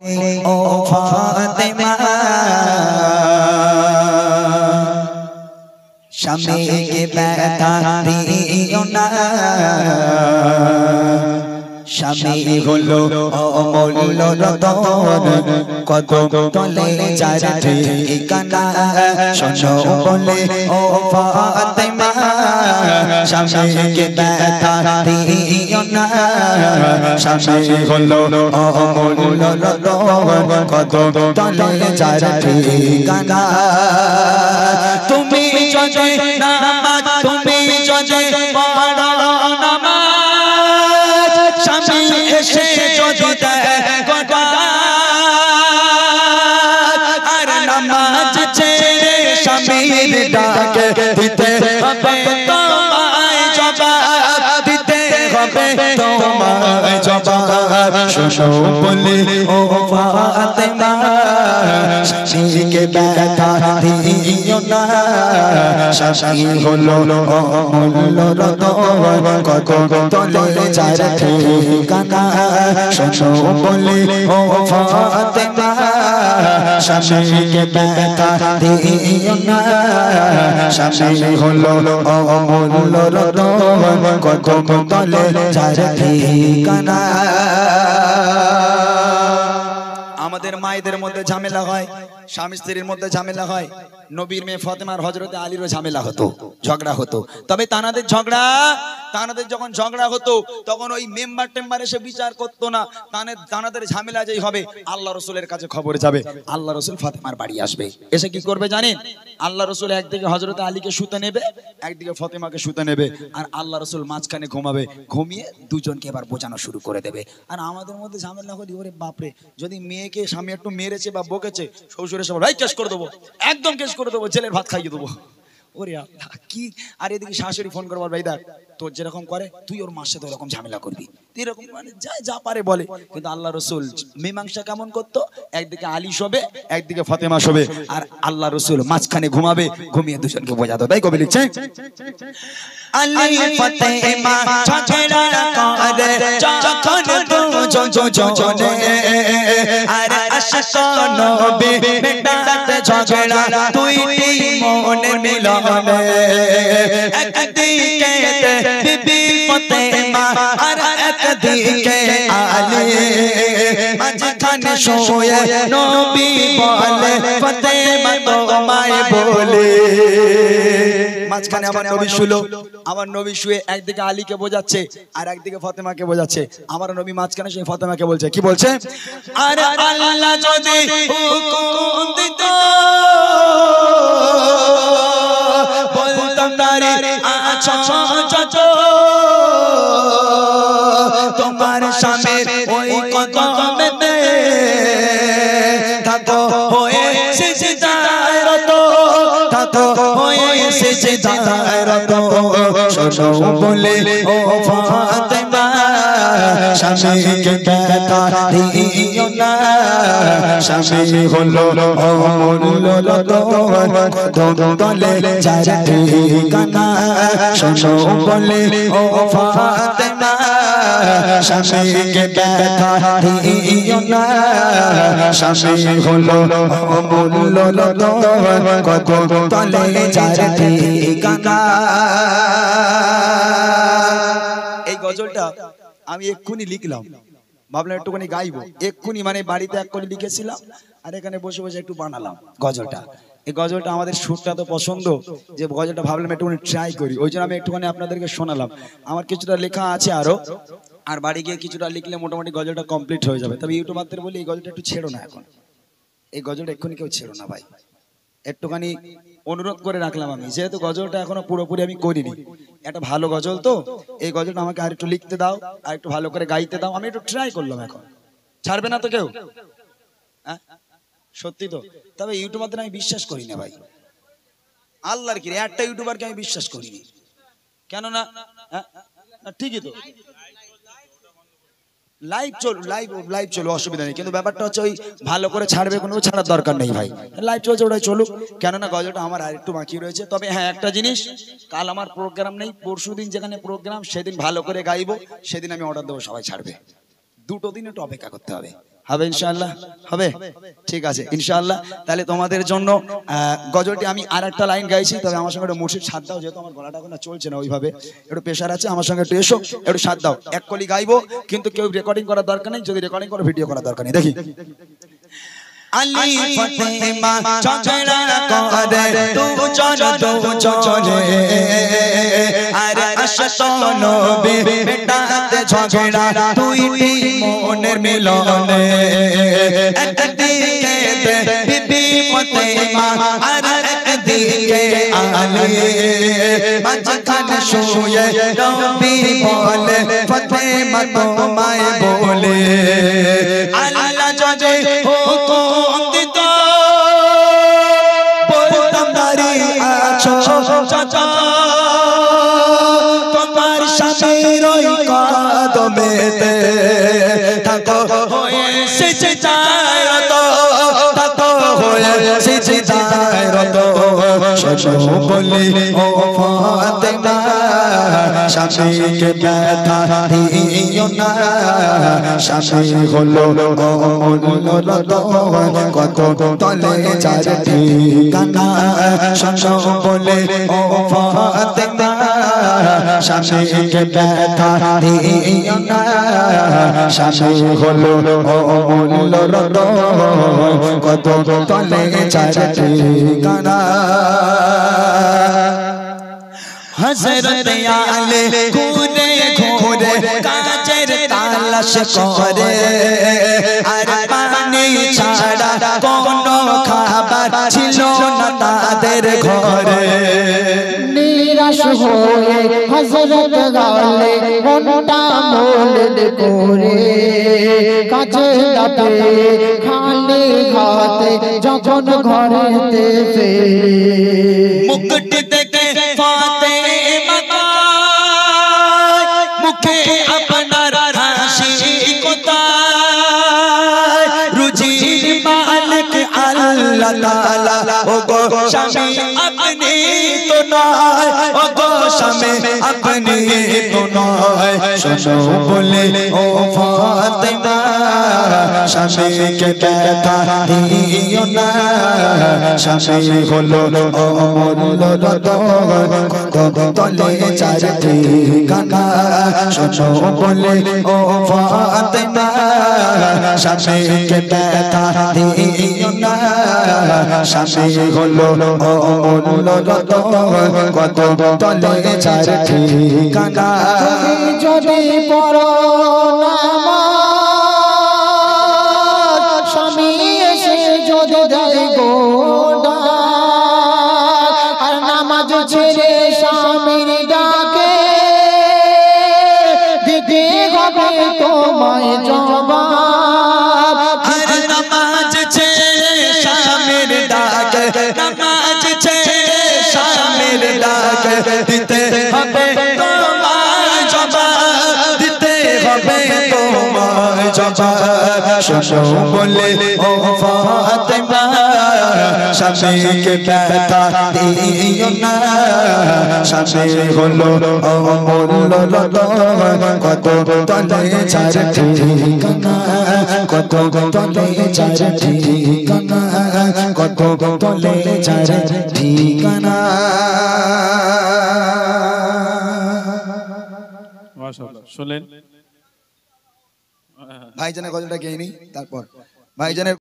ओ फातिमा शमी के बैठा दियो ना शमी হলো অমূল্য রতন কত তলে যার ঠিকানা শোনো বলে ও ফাতিমা শমি কে बैठा दियो ना शमी হলো অমূল্য রতন কত তলে যার ঠিকানা তুমি যদি নামাজ তুমি যদি পড়ো নামাজ স্বামী এসে যদি দেখো আর নামাজ ছেড়ে স্বামীর ডাকে দিতে হবে তোমায় জবাব দিতে হবে তোমায় জবাব শোনো বলে ও ফাতিমা স্বামী কে बैठा दियो ना স্বামী হলো অমূল্য রতন কত তলে যার ঠিকানা শোনো বলে ও ফাতিমা স্বামী কে बैठा दियो ना স্বামী হলো অমূল্য রতন কত তলে যার ঠিকানা আমাদের মায়েদের মধ্যে ঝামেলা হয় স্বামী স্ত্রীর মধ্যে ঝামেলা হয় নবীর মেয়ে ফাতেমার হযরতে আলীরও ঝামেলা হতো ঝগড়া হতো তবে তানাদের যখন ঝগড়া হতো তখন ওই মেম্বার এসে বিচার করতো না তানাদের ঝামেলা যেই হবে আল্লাহ রাসূলের কাছে খবর যাবে আল্লাহ রাসূল ফাতেমার বাড়ি আসবে এসে কি করবে জানেন আল্লাহ রাসূল একদিকে হযরতে আলীকে শুতে নেবে একদিকে ফাতেমাকে শুতে নেবে আর আল্লাহ রাসূল মাঝখানে ঘুমাবে ঘুমিয়ে দুজনকে এবার বোঝানো শুরু করে দেবে আর আমাদের মধ্যে ঝামেলা হলি ওরে বাপরে যদি মেয়েকে স্বামী একটু মেরেছে বা বকেছে শ্বশুর এসে ভাই কেস করে দেবো একদম কেস করে দেবো জেলের ভাত খাইয়ে দেবো ওরে আল্লাহ কি আর এদিকে শাশুড়ি ফোন করবার ভাই দেখ তোর যেরকম করে তুই ওর মার সাথে ওরকম ঝামেলা করবি তুই এরকম মানে যা পারে বলে কিন্তু আল্লাহ রাসূল মীমাংসা কেমন করতো একদিকে আলী শোবে একদিকে ফাতেমা শোবে আর আল্লাহ রাসূল মাঝখানে ঘুমাবে ঘুমিয়ে দুজনকে বোঝাতো তাই কবি লিখছে আলী ফাতেমা ঝগড়া করে যখন দুজনে আর আশক নবী মেটাতে ঝগড়া দুইটি মনের মিলনে একদিকে বিবি ফাতেমা আর একদিকে আলী মাঝখানে শুয়ে নবী বলে ফাতেমা তোমায় বলে মাঝখানে আমার নবী শুয়ে একদিকে আলীকে বোঝাচ্ছে আর একদিকে ফাতেমাকে বোঝাচ্ছে আমার নবী মাঝখানে শুয়ে ফাতেমাকে বলছে কি বলছে আর আল্লাহ যদি হুকুম দিত বলতাম নারী আছো যত তোমার স্বামীর ওই কদমেতে থাকো হয়ে সিজদায় রত থাকো হয়ে সিজদায় রত শোনো বলে ও ফাতেমা স্বামীকে ব্যথা দিও না স্বামী হলো অমূল্য রতন তলে যার ঠিকানা শোনো বলে ও ফাতেমা স্বামীকে ব্যথা দিও না স্বামী হলো অমূল্য রতন তলে যার ঠিকানা এই গজলটা আমি এক্ষুনি লিখলাম ভাবলাম একটুখানি গাইবো এক্ষুনি মানে বাড়িতে এক্ষুনি লিখেছিলাম আর এখানে বসে বসে একটু বানালাম গজলটা এই গজলটা আমাদের সুরটা তো পছন্দ যে গজলটা ভাবলাম একটুখানি ট্রাই করি ওই জন্য আমি একটুখানি আপনাদেরকে শোনালাম আমার কিছুটা লেখা আছে আরো আর বাড়ি গিয়ে কিছুটা লিখলে মোটামুটি গজলটা কমপ্লিট হয়ে যাবে তবে ইউটিউবারদের বলি এই গজলটা একটু ছেড়ো না এখন এই গজলটা এক্ষুনি কেউ ছেড়ো না ভাই একটুখানি অনুরোধ করে রাখলাম আমি যেহেতু গজলটা এখনো পুরোপুরি আমি করিনি একটা ভালো গজল তো এই গজলটা আমাকে আর একটু লিখতে দাও আর একটু ভালো করে গাইতে দাও আমি একটু ট্রাই করলাম এখন ছাড়বে না তো কেউ হ্যাঁ সত্যি তো তবে ইউটিউবারদের আমি বিশ্বাস করি না ভাই আল্লাহর কি একটা ইউটিউবারকে আমি বিশ্বাস করিনি কেন না ঠিকই তো লাইভ চলো অসুবিধা নেই কিন্তু ব্যাপারটা হচ্ছে ওই ভালো করে ছাড়বে কোনো ছাড়ার দরকার নেই ভাই লাইভ চলছে ওটাই চলুক কেননা গজলটা আমার আরেকটু বাকি রয়েছে তবে হ্যাঁ একটা জিনিস কাল আমার প্রোগ্রাম নেই পরশুদিন যেখানে প্রোগ্রাম সেদিন ভালো করে গাইবো সেদিন আমি অর্ডার দেবো সবাই ছাড়বে দুটো দিন একটু অপেক্ষা করতে হবে হবে ইনশাআল্লাহ, হবে, ঠিক আছে ইনশাআল্লাহ। তাহলে তোমাদের জন্য গজলটি আমি আর একটা লাইন গাইছি, তবে আমার সঙ্গে একটু মুর্শিদ সাথ দাও, যেহেতু আমার গলাটা এখন চলছে না ওইভাবে, একটু প্রেশার আছে, আমার সঙ্গে একটু এসো, একটু সাথ দাও। এক কলি গাইবো, কিন্তু কেউ রেকর্ডিং করার দরকার নেই, যদি রেকর্ডিং করো ভিডিও করার দরকার নেই। দেখি আলী ফাতেমা ঝগড়া করে দুজনে, আরে আশক নবী বেটাতে ঝগড়া দুইটি মনের মিলনে, একদিকে বিবি ফাতেমা আর একদিকে আলী, মাঝখানে শুয়ে নবী বলে ফাতেমা তোমায় বলে, আল্লাহ যদি হুকুম দিত বলতাম দাঁড়িয়ে আছো চাচা, তোমার স্বামীর ওই কদমেতে থাকো হয়ে সিজদায় রত, থাকো হয়ে সিজদায় রত। শোনো বলি ও ফাতেমা, স্বামীকে ব্যথা দিও না, স্বামী হলো অমূল্য রতন, কত তলে যার ঠিকানা। শোনো বলে ও ফাতেমা, স্বামীকে ব্যথা দিও না, স্বামী হলো অমূল্য রতন, কত তলে যার ঠিকানা। হযরত আলী ঘুরে ঘুরে কাজের তালাশ করে, আর পানি ছাড়া কোনো খাবার ছিল না তাদের ঘরে। নিরাশ হয়ে হযরত আলী মনটা মোলদ করে, কাছে দাপে খালি হাতে যখন ঘরেতে ফেরে, মুকুট দেখে ফাতেমা মুখে আপনার হাসি কোথায়, রুজির মালিক আল্লাহ তাআলা, ও গো স্বামী আপনি তো নয়, ও গো স্বামী আপনি তো নয়। শোনো বলে ও ফাতেমা, স্বামীকে ব্যথা দিও না, স্বামী হলো অমূল্য রতন, কত তলে যার ঠিকানা। শোনো বলে ও ফাতেমা, স্বামীকে ব্যথা দিও না, স্বামী হলো অমূল্য রতন, কত তলে যার ঠিকানা। যদি পড়ো নামাজ, স্বামী এসে যদি দেয় গোডা, আর নামাজ ছেড়ে স্বামীর ডাকে দিতে হবে তোমায় জবাব। আর নামাজ ছেড়ে স্বামীর ডাকে, নামাজ ছেড়ে স্বামীর ডাকে দিতে হবে তোমায় জবাব, দিতে হবে তোমায় জবাব। শোনো বলে ও ফাতেমা, স্বামীকে ব্যথা দিও না, স্বামী হলো অমূল্য রতন, কত তলে যার ঠিকানা, কত তলে যার ঠিকানা, কত তলে যার ঠিকানা। মাশাআল্লাহ, শুনলেন ভাইজানের গজলটা গেয়ে নি, তারপর ভাইজানের